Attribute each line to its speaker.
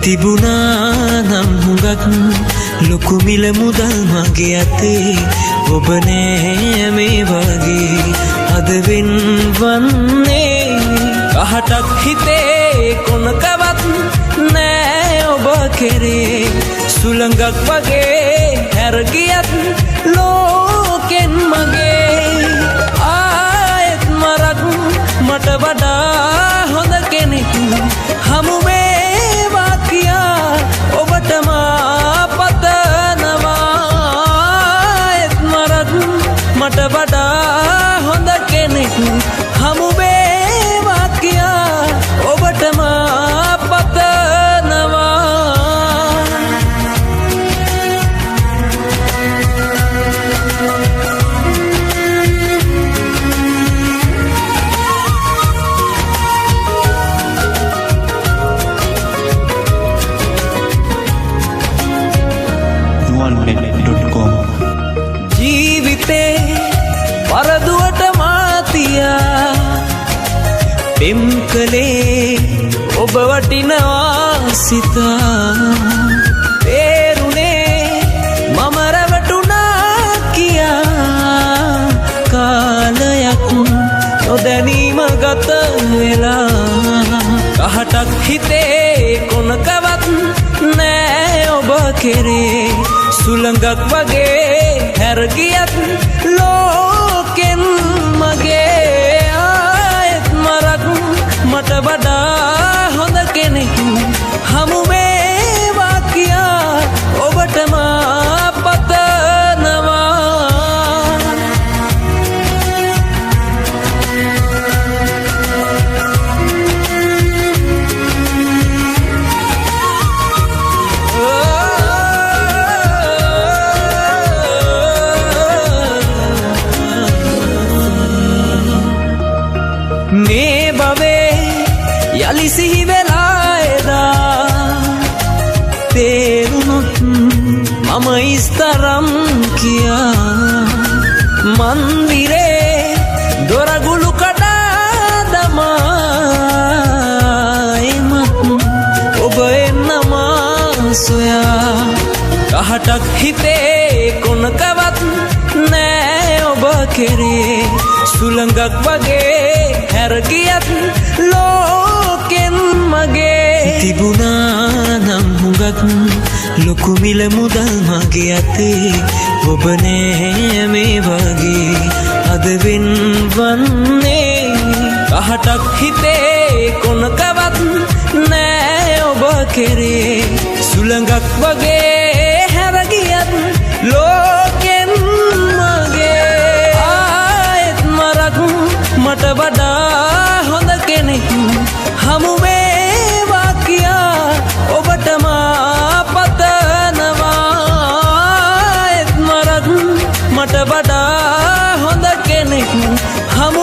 Speaker 1: තිබුණා නම් හුඟක් ලොකු මිල මුදල් මගේ අතේ ඔබ නෑ මේ වගේ අද වෙන්වන්නේ කහටක් හිතේ කොනකවත් නෑ ඔබ කෙරේ සුළඟක් වගේ හැර ගියත් ලෝකෙන් මගේ ආයෙත් මරක් මට වඩා හොඳ කෙනෙක් හමු වේවා කියා ඔබට මා පතනවා ආයෙත් මරක් මට වඩා හොඳ කෙනෙක් හමු වේවා කියා ඔබට මා පතනවා ජීවිතේ පරදුවට මාතියා පෙම් කලේ ඔබ වටිනවා සිතා තේරුනේ මම රැවටුණා කියා කාලයක් නොදැනීම ගත වෙලා කහටක් හිතේ කොනකවත් නෑ ඔබ කෙරේ සුළඟක් වගේ හැර ගියත් ලෝකෙන් මගේ ආයෙත් මරක් මට වඩා හොඳ කෙනෙක් හමු වේවා කියා ඔබට මා පතනවා මේ බවේ යලි සිහි වෙලා එදා තේරුණොත් මම ඉස්තරම් කියා මන්දිරේ දොරගුළු කඩා දමා එමත් ඔබ එන්නමා සොයා කහටක් හිතේ කොනකවත් නෑ ඔබ කෙරේ සුළඟක් වගේ හැර ගියත් ලෝකෙන් මගේ තිබුණා නම් හුඟක් ලොකු මිල මුදල් මගේ අතේ ඔබ නෑ මේ වගේ අද වෙන්වන්නේ කහටක් හිතේ කොනකවත් නෑ ඔබ කෙරේ සුළඟක් වගේ හැර ගියත් ලෝකෙන් මගේ ආයෙත් මරක් මට වඩා හොඳ කෙනෙක් හමු වේවා කියා ඔබට මා පතනවා ආයෙත් මරක් මට වඩා හොඳ කෙනෙක් හමු